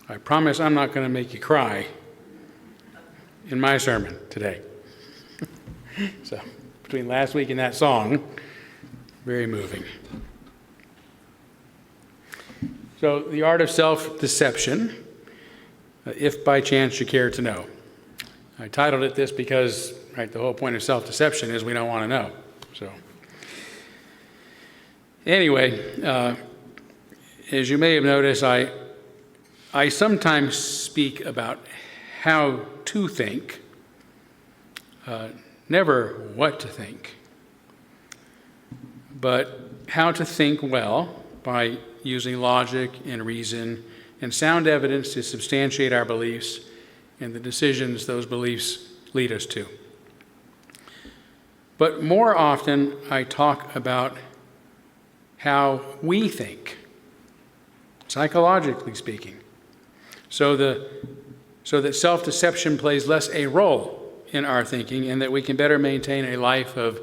I promise I'm not going to make you cry in my sermon today. So, between last week and that song, very moving. So, the art of self-deception, if by chance you care to know. I titled it this because, the whole point of self-deception is we don't want to know. So, anyway, as you may have noticed, I sometimes speak about how to think, never what to think, but how to think well by using logic and reason and sound evidence to substantiate our beliefs and the decisions those beliefs lead us to. But more often, I talk about how we think, psychologically speaking, so that self-deception plays less a role in our thinking and that we can better maintain a life of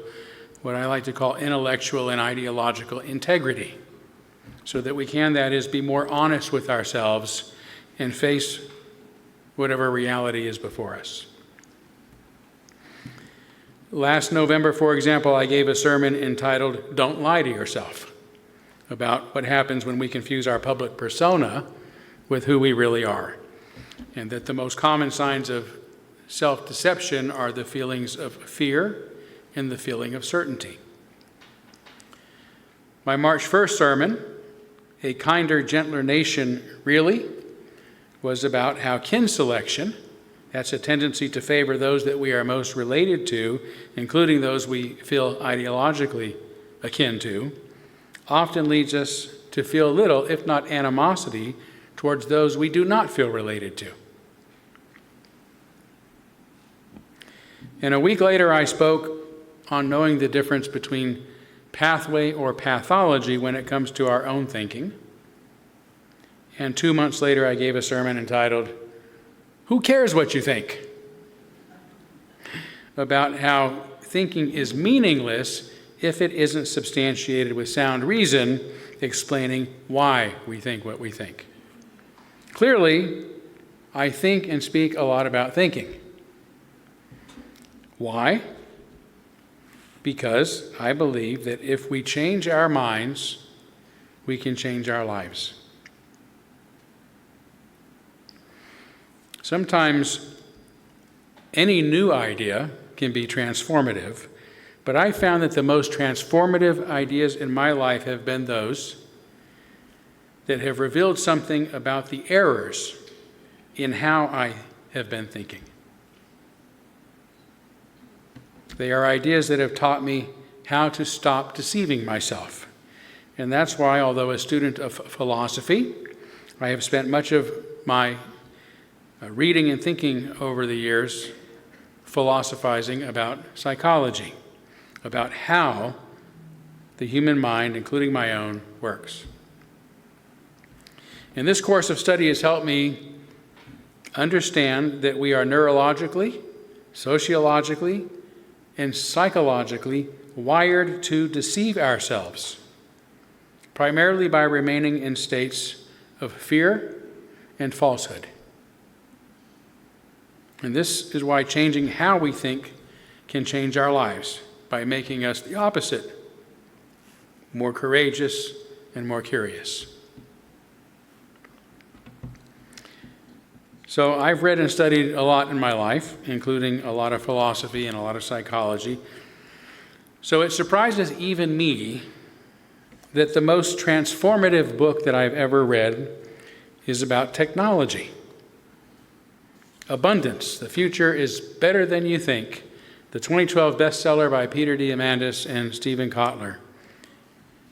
what I like to call intellectual and ideological integrity, so that we can, that is, be more honest with ourselves and face whatever reality is before us. Last November, for example, I gave a sermon entitled, "Don't Lie to Yourself," about what happens when we confuse our public persona with who we really are, and that the most common signs of self-deception are the feelings of fear and the feeling of certainty. My March 1st sermon, "A Kinder, Gentler Nation, Really?" was about how kin selection, that's a tendency to favor those that we are most related to, including those we feel ideologically akin to, often leads us to feel little, if not animosity, towards those we do not feel related to. And a week later, I spoke on knowing the difference between pathway or pathology when it comes to our own thinking. And 2 months later, I gave a sermon entitled, "Who Cares What You Think?" about how thinking is meaningless if it isn't substantiated with sound reason, explaining why we think what we think. Clearly, I think and speak a lot about thinking. Why? Because I believe that if we change our minds, we can change our lives. Sometimes any new idea can be transformative, but I found that the most transformative ideas in my life have been those that have revealed something about the errors in how I have been thinking. They are ideas that have taught me how to stop deceiving myself. And that's why, although a student of philosophy, I have spent much of my reading and thinking over the years philosophizing about psychology, about how the human mind, including my own, works. And this course of study has helped me understand that we are neurologically, sociologically, and psychologically wired to deceive ourselves, primarily by remaining in states of fear and falsehood. And this is why changing how we think can change our lives, by making us the opposite, more courageous and more curious. So I've read and studied a lot in my life, including a lot of philosophy and a lot of psychology. So it surprises even me that the most transformative book that I've ever read is about technology. Abundance, The Future is Better Than You Think, the 2012 bestseller by Peter Diamandis and Stephen Kotler.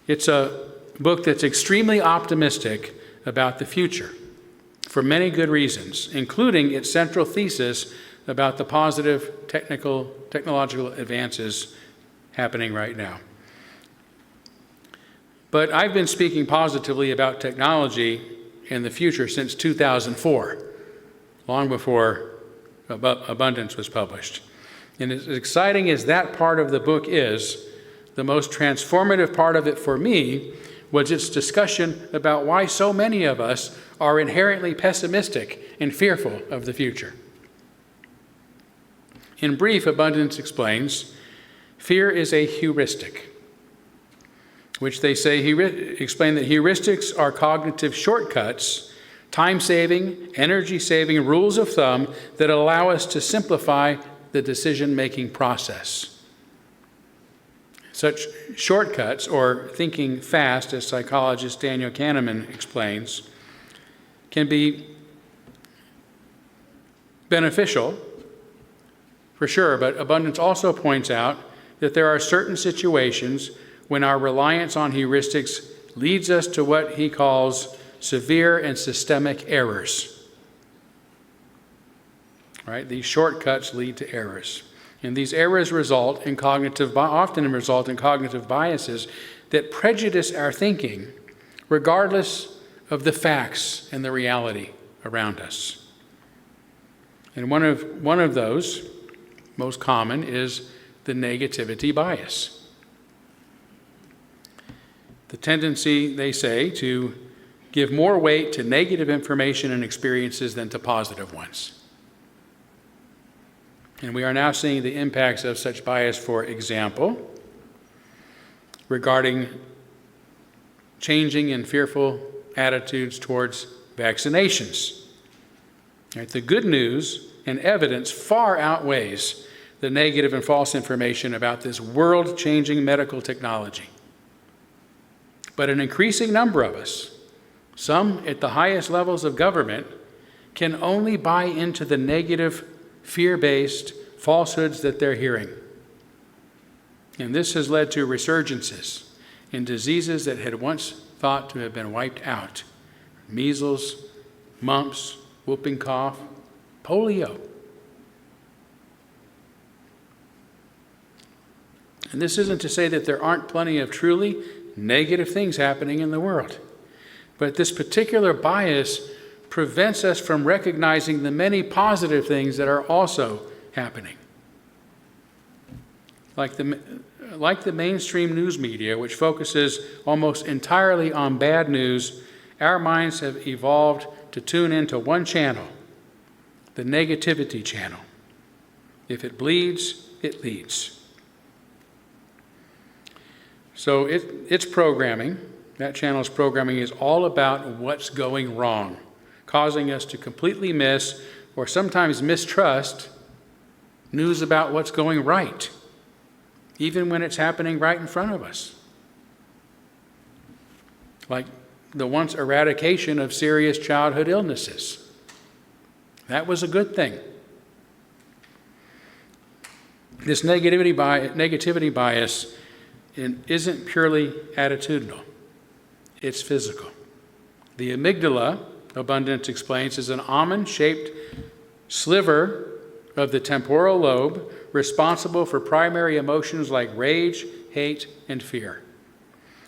It's a book that's extremely optimistic about the future for many good reasons, including its central thesis about the positive technological advances happening right now. But I've been speaking positively about technology in the future since 2004. Long before Abundance was published. And as exciting as that part of the book is, the most transformative part of it for me was its discussion about why so many of us are inherently pessimistic and fearful of the future. In brief, Abundance explains, fear is a heuristic, which they say explain that heuristics are cognitive shortcuts, time-saving, energy-saving rules of thumb that allow us to simplify the decision-making process. Such shortcuts, or thinking fast, as psychologist Daniel Kahneman explains, can be beneficial, for sure, but Abundance also points out that there are certain situations when our reliance on heuristics leads us to what he calls severe and systemic errors. Right? These shortcuts lead to errors. And these errors often result in cognitive biases that prejudice our thinking, regardless of the facts and the reality around us. And one of those, most common, is the negativity bias. The tendency, they say, to give more weight to negative information and experiences than to positive ones. And we are now seeing the impacts of such bias, for example, regarding changing and fearful attitudes towards vaccinations. Right? The good news and evidence far outweighs the negative and false information about this world-changing medical technology. But an increasing number of us, some at the highest levels of government, can only buy into the negative, fear-based falsehoods that they're hearing. And this has led to resurgences in diseases that had once thought to have been wiped out. Measles, mumps, whooping cough, polio. And this isn't to say that there aren't plenty of truly negative things happening in the world. But this particular bias prevents us from recognizing the many positive things that are also happening. Like the mainstream news media, which focuses almost entirely on bad news, our minds have evolved to tune into one channel, the negativity channel. If it bleeds, it leads. So its programming, that channel's programming, is all about what's going wrong, causing us to completely miss or sometimes mistrust news about what's going right, even when it's happening right in front of us. Like the once eradication of serious childhood illnesses. That was a good thing. This negativity bias isn't purely attitudinal. It's physical. The amygdala, Abundance explains, is an almond-shaped sliver of the temporal lobe responsible for primary emotions like rage, hate, and fear.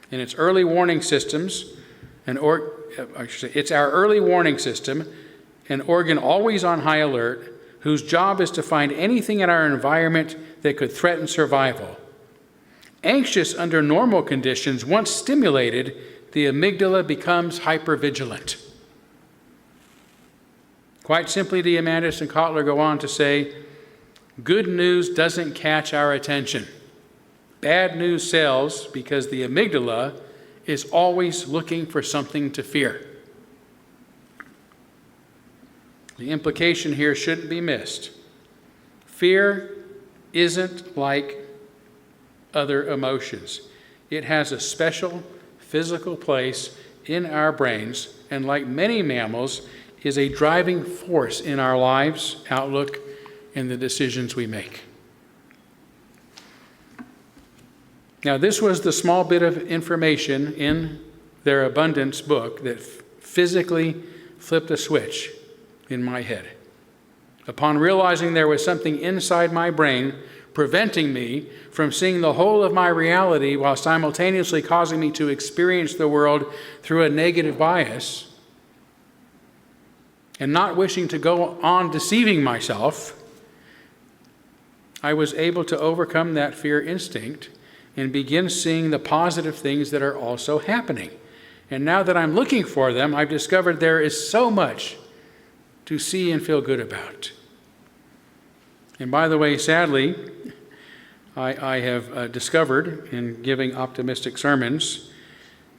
In its early warning systems, it's our early warning system, an organ always on high alert, whose job is to find anything in our environment that could threaten survival. Anxious under normal conditions, once stimulated, the amygdala becomes hypervigilant. Quite simply, Diamandis and Kotler go on to say, good news doesn't catch our attention. Bad news sells because the amygdala is always looking for something to fear. The implication here shouldn't be missed. Fear isn't like other emotions. It has a special physical place in our brains, and like many mammals, is a driving force in our lives, outlook, and the decisions we make. Now, this was the small bit of information in their Abundance book that physically flipped a switch in my head. Upon realizing there was something inside my brain preventing me from seeing the whole of my reality while simultaneously causing me to experience the world through a negative bias, and not wishing to go on deceiving myself, I was able to overcome that fear instinct and begin seeing the positive things that are also happening. And now that I'm looking for them, I've discovered there is so much to see and feel good about. And by the way, sadly, I have discovered in giving optimistic sermons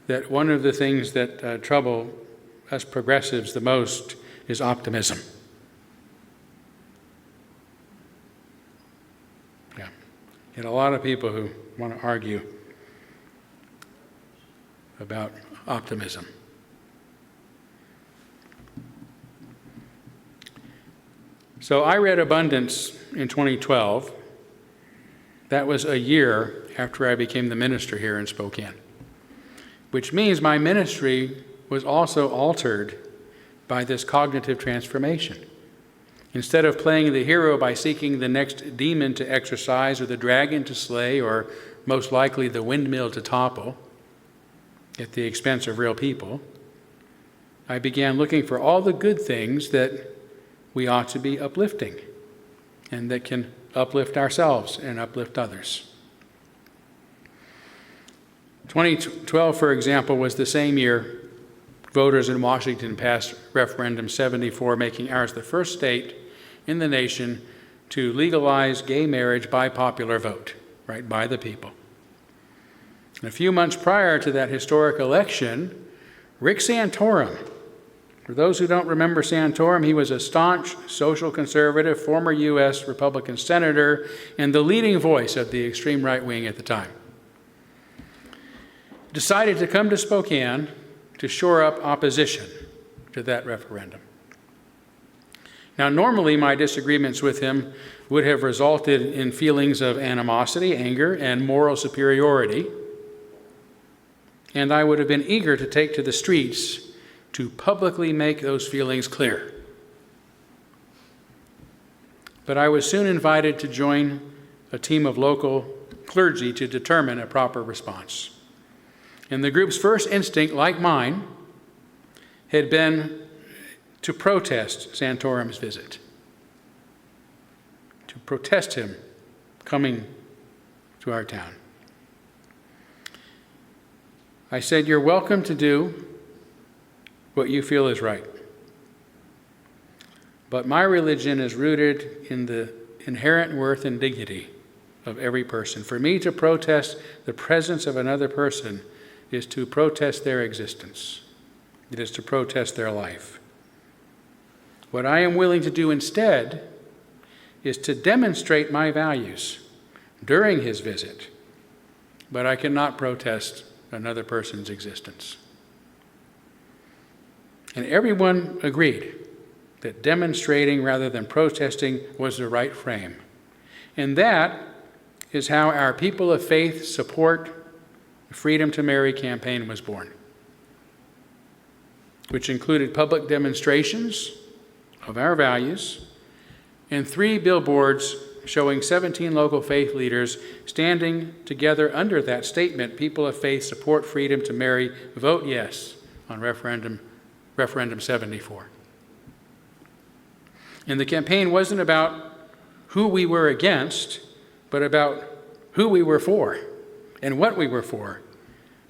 that one of the things that trouble us progressives the most is optimism. Yeah. And a lot of people who want to argue about optimism. So I read Abundance in 2012. That was a year after I became the minister here in Spokane, which means my ministry was also altered by this cognitive transformation. Instead of playing the hero by seeking the next demon to exorcise or the dragon to slay or most likely the windmill to topple at the expense of real people, I began looking for all the good things that we ought to be uplifting and that can uplift ourselves and uplift others. 2012, for example, was the same year voters in Washington passed Referendum 74, making ours the first state in the nation to legalize gay marriage by popular vote, right, by the people. And a few months prior to that historic election, Rick Santorum, for those who don't remember Santorum, he was a staunch social conservative, former U.S. Republican senator, and the leading voice of the extreme right wing at the time, decided to come to Spokane to shore up opposition to that referendum. Now, normally my disagreements with him would have resulted in feelings of animosity, anger, and moral superiority, and I would have been eager to take to the streets to publicly make those feelings clear. But I was soon invited to join a team of local clergy to determine a proper response. And the group's first instinct, like mine, had been to protest Santorum's visit, to protest him coming to our town. I said, "You're welcome to do what you feel is right. But my religion is rooted in the inherent worth and dignity of every person. For me to protest the presence of another person is to protest their existence. It is to protest their life. What I am willing to do instead is to demonstrate my values during his visit, but I cannot protest another person's existence." And everyone agreed that demonstrating rather than protesting was the right frame. And that is how our People of Faith Support the Freedom to Marry campaign was born, which included public demonstrations of our values and 3 billboards showing 17 local faith leaders standing together under that statement, "People of Faith Support Freedom to Marry, Vote Yes" on Referendum 74. And the campaign wasn't about who we were against, but about who we were for and what we were for.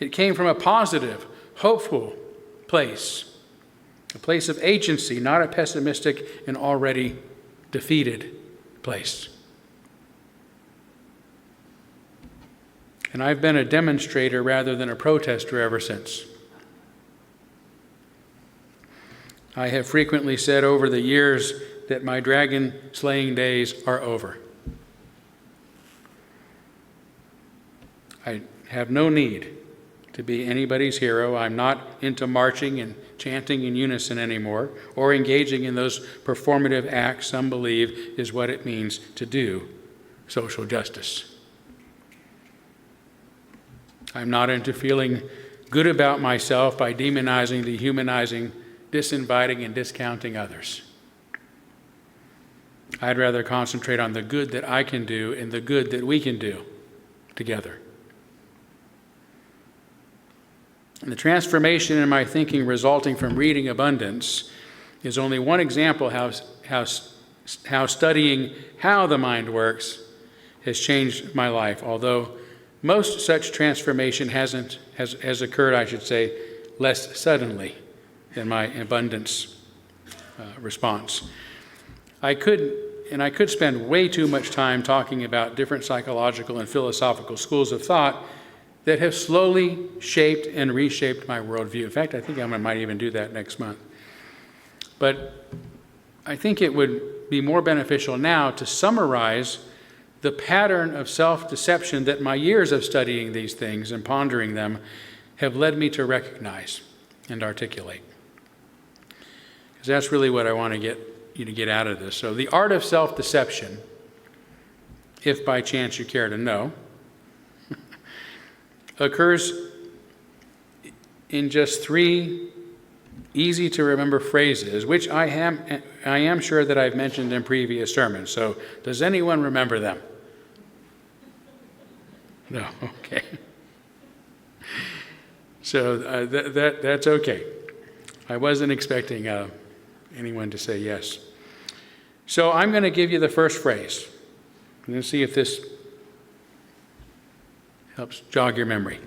It came from a positive, hopeful place, a place of agency, not a pessimistic and already defeated place. And I've been a demonstrator rather than a protester ever since. I have frequently said over the years that my dragon slaying days are over. I have no need to be anybody's hero. I'm not into marching and chanting in unison anymore, or engaging in those performative acts some believe is what it means to do social justice. I'm not into feeling good about myself by demonizing, dehumanizing, disinviting, and discounting others. I'd rather concentrate on the good that I can do and the good that we can do together. And the transformation in my thinking resulting from reading Abundance is only one example how studying how the mind works has changed my life, although most such transformation has occurred, I should say, less suddenly than my abundance response. I could spend way too much time talking about different psychological and philosophical schools of thought that have slowly shaped and reshaped my worldview. In fact, I think I might even do that next month. But I think it would be more beneficial now to summarize the pattern of self-deception that my years of studying these things and pondering them have led me to recognize and articulate. Because that's really what I want to get you to get out of this. So the art of self-deception, if by chance you care to know, occurs in just 3 easy-to-remember phrases, which I am sure that I've mentioned in previous sermons. So does anyone remember them? No, okay. So that's okay. I wasn't expecting anyone to say yes. So I'm going to give you the first phrase. I'm going to see if this helps jog your memory.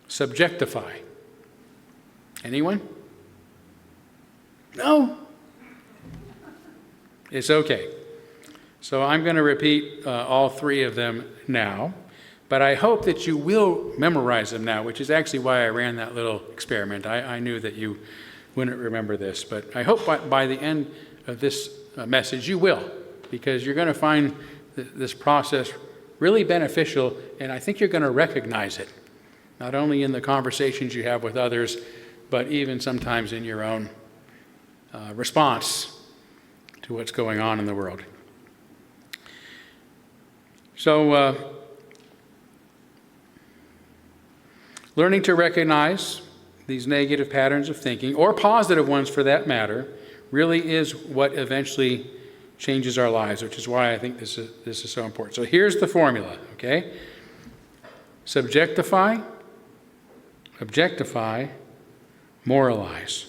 Subjectify. Anyone? No? It's okay. So I'm going to repeat all 3 of them now, but I hope that you will memorize them now, which is actually why I ran that little experiment. I knew that you wouldn't remember this, but I hope by the end of this message you will, because you're going to find this process really beneficial, and I think you're going to recognize it, not only in the conversations you have with others, but even sometimes in your own response to what's going on in the world. So, learning to recognize these negative patterns of thinking, or positive ones for that matter, really is what eventually changes our lives, which is why I think this is so important. So here's the formula, okay? Subjectify, objectify, moralize.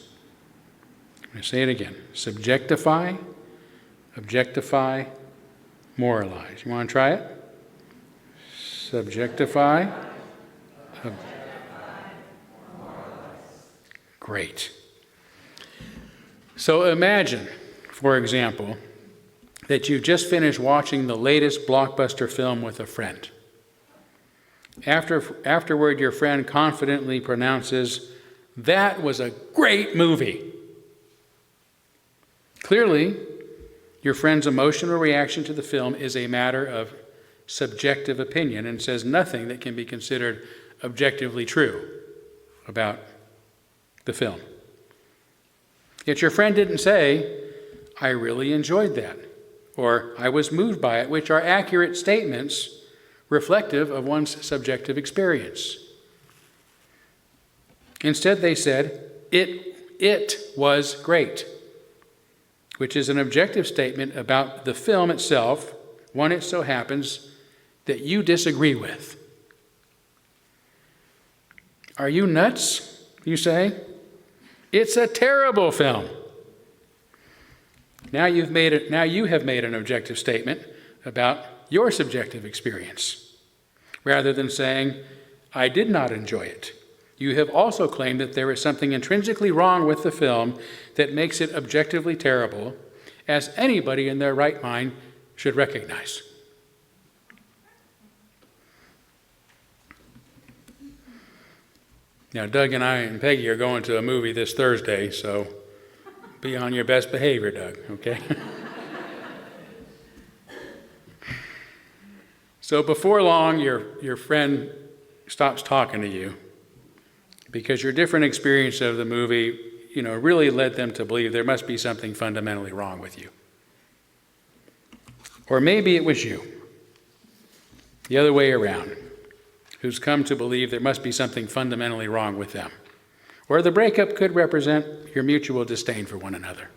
I'm going to say it again. Subjectify, objectify, moralize. You want to try it? Subjectify. Great. So imagine, for example, that you just finished watching the latest blockbuster film with a friend. Afterward, your friend confidently pronounces, "That was a great movie." Clearly, your friend's emotional reaction to the film is a matter of subjective opinion and says nothing that can be considered objectively true about the film. Yet your friend didn't say, "I really enjoyed that," or "I was moved by it," which are accurate statements reflective of one's subjective experience. Instead, they said, it was great, which is an objective statement about the film itself, one it so happens that you disagree with. Are you nuts, you say? It's a terrible film. Now you have made an objective statement about your subjective experience. Rather than saying, "I did not enjoy it," you have also claimed that there is something intrinsically wrong with the film that makes it objectively terrible, as anybody in their right mind should recognize. Now, Doug and I and Peggy are going to a movie this Thursday, so be on your best behavior, Doug, okay? So before long, your friend stops talking to you because your different experience of the movie, really led them to believe there must be something fundamentally wrong with you. Or maybe it was you, the other way around, who's come to believe there must be something fundamentally wrong with them. Or the breakup could represent your mutual disdain for one another.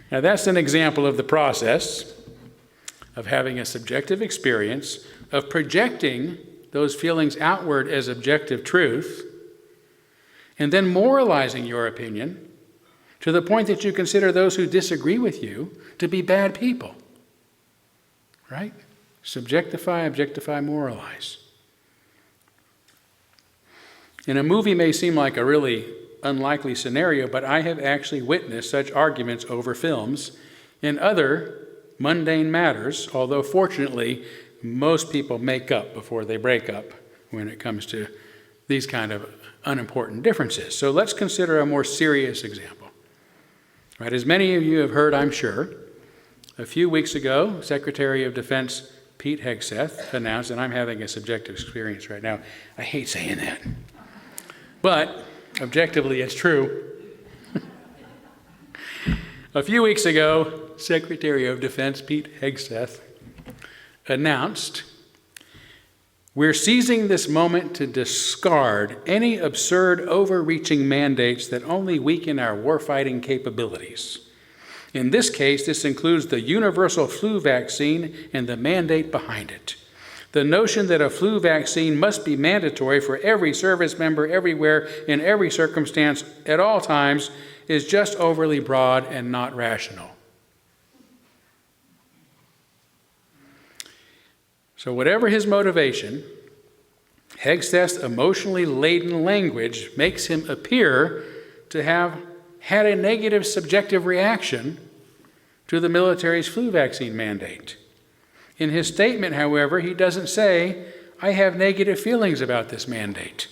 Now that's an example of the process of having a subjective experience, of projecting those feelings outward as objective truth, and then moralizing your opinion to the point that you consider those who disagree with you to be bad people. Right? Subjectify, objectify, moralize. And a movie may seem like a really unlikely scenario, but I have actually witnessed such arguments over films in other mundane matters, although fortunately most people make up before they break up when it comes to these kind of unimportant differences. So let's consider a more serious example. Right, as many of you have heard, I'm sure, a few weeks ago, Secretary of Defense Pete Hegseth announced, and I'm having a subjective experience right now. I hate saying that. But objectively, it's true. A few weeks ago, Secretary of Defense Pete Hegseth announced, "We're seizing this moment to discard any absurd, overreaching mandates that only weaken our warfighting capabilities. In this case, this includes the universal flu vaccine and the mandate behind it. The notion that a flu vaccine must be mandatory for every service member everywhere in every circumstance at all times is just overly broad and not rational." So whatever his motivation, Hegseth's emotionally laden language makes him appear to have had a negative subjective reaction to the military's flu vaccine mandate. In his statement, however, he doesn't say, "I have negative feelings about this mandate."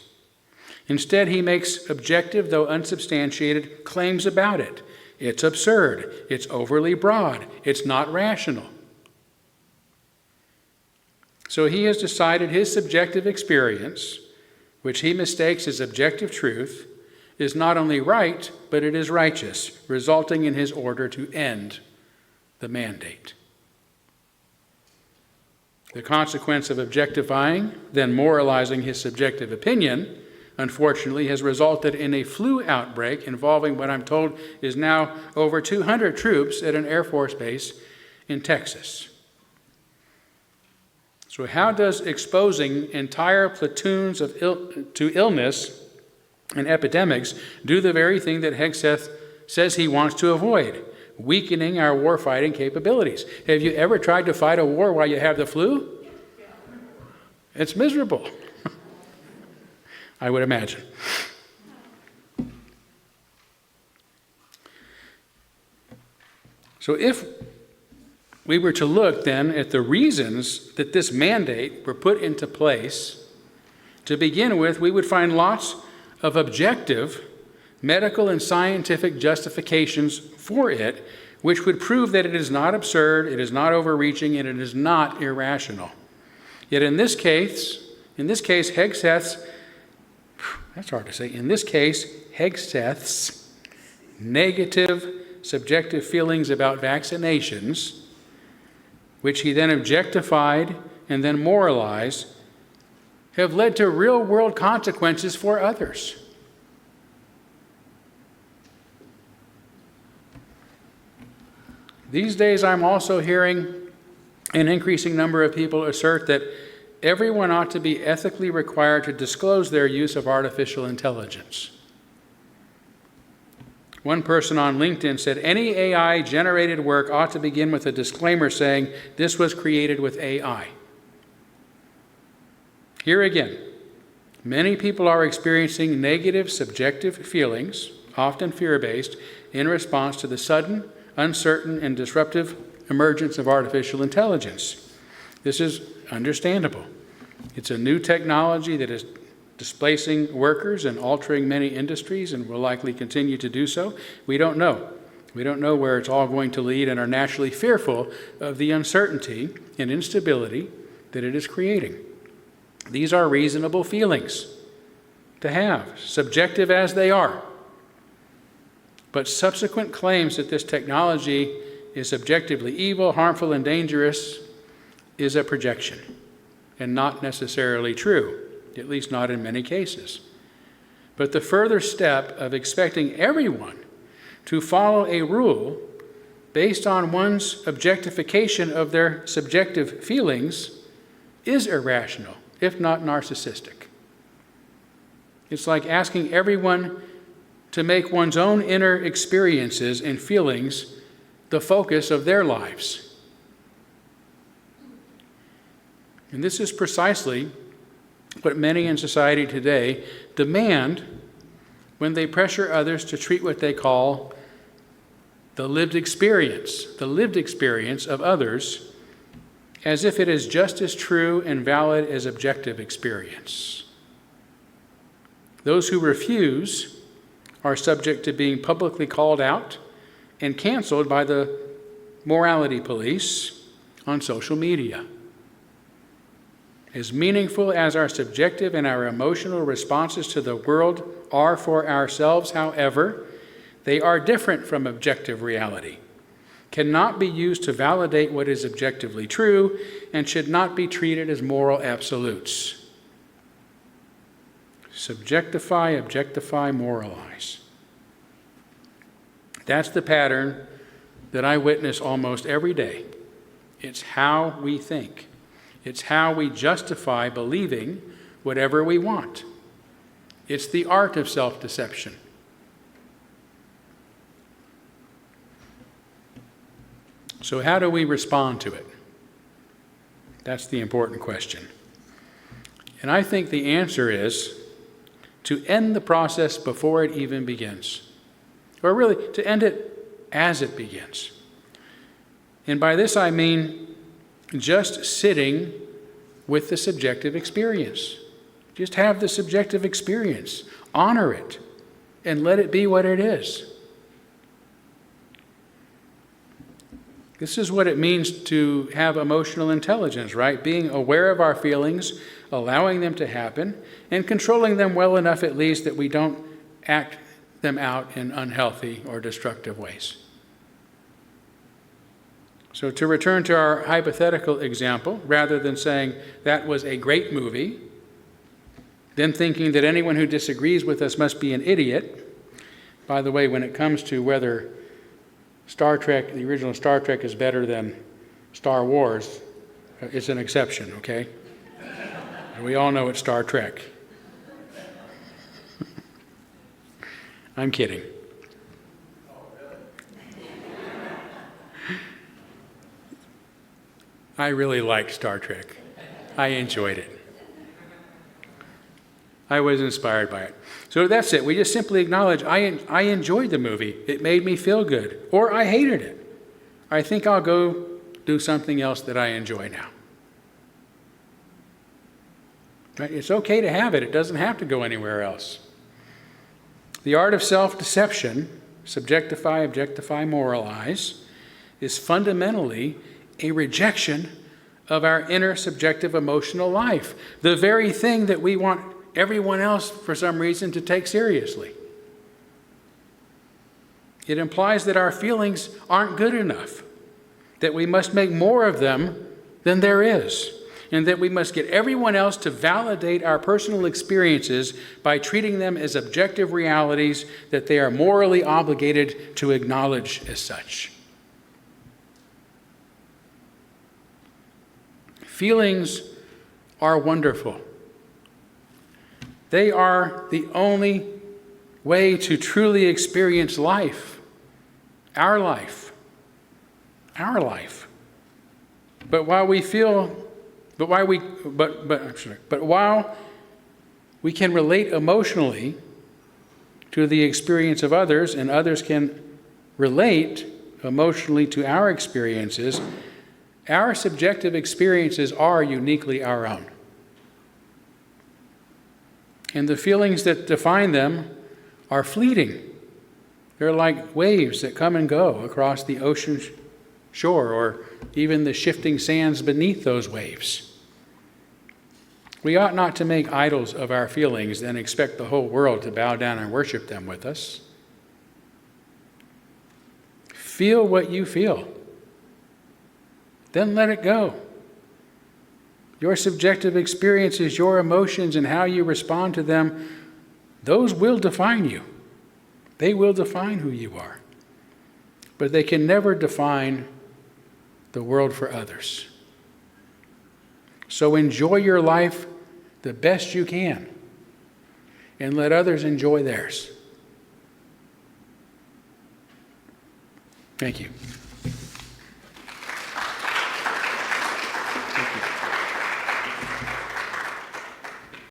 Instead, he makes objective, though unsubstantiated, claims about it. It's absurd. It's overly broad. It's not rational. So he has decided his subjective experience, which he mistakes as objective truth, is not only right, but it is righteous, resulting in his order to end the mandate. The consequence of objectifying, then moralizing his subjective opinion, unfortunately, has resulted in a flu outbreak involving what I'm told is now over 200 troops at an Air Force base in Texas. So how does exposing entire platoons to illness and epidemics do the very thing that Hegseth says he wants to avoid? Weakening our warfighting capabilities. Have you ever tried to fight a war while you have the flu? It's miserable, I would imagine. So if we were to look then at the reasons that this mandate were put into place, to begin with, we would find lots of objective medical and scientific justifications for it, which would prove that it is not absurd, it is not overreaching, and it is not irrational. Yet in this case, Hegseth's negative subjective feelings about vaccinations, which he then objectified and then moralized, have led to real-world consequences for others. These days, I'm also hearing an increasing number of people assert that everyone ought to be ethically required to disclose their use of artificial intelligence. One person on LinkedIn said, "Any AI-generated work ought to begin with a disclaimer saying, 'This was created with AI.'" Here again, many people are experiencing negative subjective feelings, often fear-based, in response to the sudden, uncertain, and disruptive emergence of artificial intelligence. This is understandable. It's a new technology that is displacing workers and altering many industries and will likely continue to do so. We don't know. We don't know where it's all going to lead and are naturally fearful of the uncertainty and instability that it is creating. These are reasonable feelings to have, subjective as they are. But subsequent claims that this technology is objectively evil, harmful, and dangerous is a projection and not necessarily true, at least not in many cases. But the further step of expecting everyone to follow a rule based on one's objectification of their subjective feelings is irrational, if not narcissistic. It's like asking everyone to make one's own inner experiences and feelings the focus of their lives. And this is precisely what many in society today demand when they pressure others to treat what they call the lived experience of others as if it is just as true and valid as objective experience. Those who refuse are subject to being publicly called out and canceled by the morality police on social media. As meaningful as our subjective and our emotional responses to the world are for ourselves, however, they are different from objective reality, cannot be used to validate what is objectively true, and should not be treated as moral absolutes. Subjectify, objectify, moralize. That's the pattern that I witness almost every day. It's how we think. It's how we justify believing whatever we want. It's the art of self-deception. So how do we respond to it? That's the important question. And I think the answer is to end the process before it even begins. Or really, to end it as it begins. And by this I mean just sitting with the subjective experience. Just have the subjective experience. Honor it. And let it be what it is. This is what it means to have emotional intelligence, right? Being aware of our feelings, allowing them to happen, and controlling them well enough at least that we don't act them out in unhealthy or destructive ways. So to return to our hypothetical example, rather than saying that was a great movie, then thinking that anyone who disagrees with us must be an idiot. By the way, when it comes to whether Star Trek, the original Star Trek, is better than Star Wars, it's an exception, okay? And we all know it's Star Trek. I'm kidding. I really liked Star Trek. I enjoyed it. I was inspired by it. So that's it. We just simply acknowledge I enjoyed the movie. It made me feel good. Or I hated it. I think I'll go do something else that I enjoy now. Right? It's okay to have it. It doesn't have to go anywhere else. The art of self-deception, subjectify, objectify, moralize, is fundamentally a rejection of our inner subjective emotional life, the very thing that we want everyone else, for some reason, to take seriously. It implies that our feelings aren't good enough, that we must make more of them than there is, and that we must get everyone else to validate our personal experiences by treating them as objective realities that they are morally obligated to acknowledge as such. Feelings are wonderful. They are the only way to truly experience life, our life, our life. But while we can relate emotionally to the experience of others, and others can relate emotionally to our experiences, our subjective experiences are uniquely our own. And the feelings that define them are fleeting. They're like waves that come and go across the ocean shore, or even the shifting sands beneath those waves. We ought not to make idols of our feelings and expect the whole world to bow down and worship them with us. Feel what you feel. Then let it go. Your subjective experiences, your emotions, and how you respond to them, those will define you. They will define who you are. But they can never define the world for others. So enjoy your life the best you can, and let others enjoy theirs. Thank you.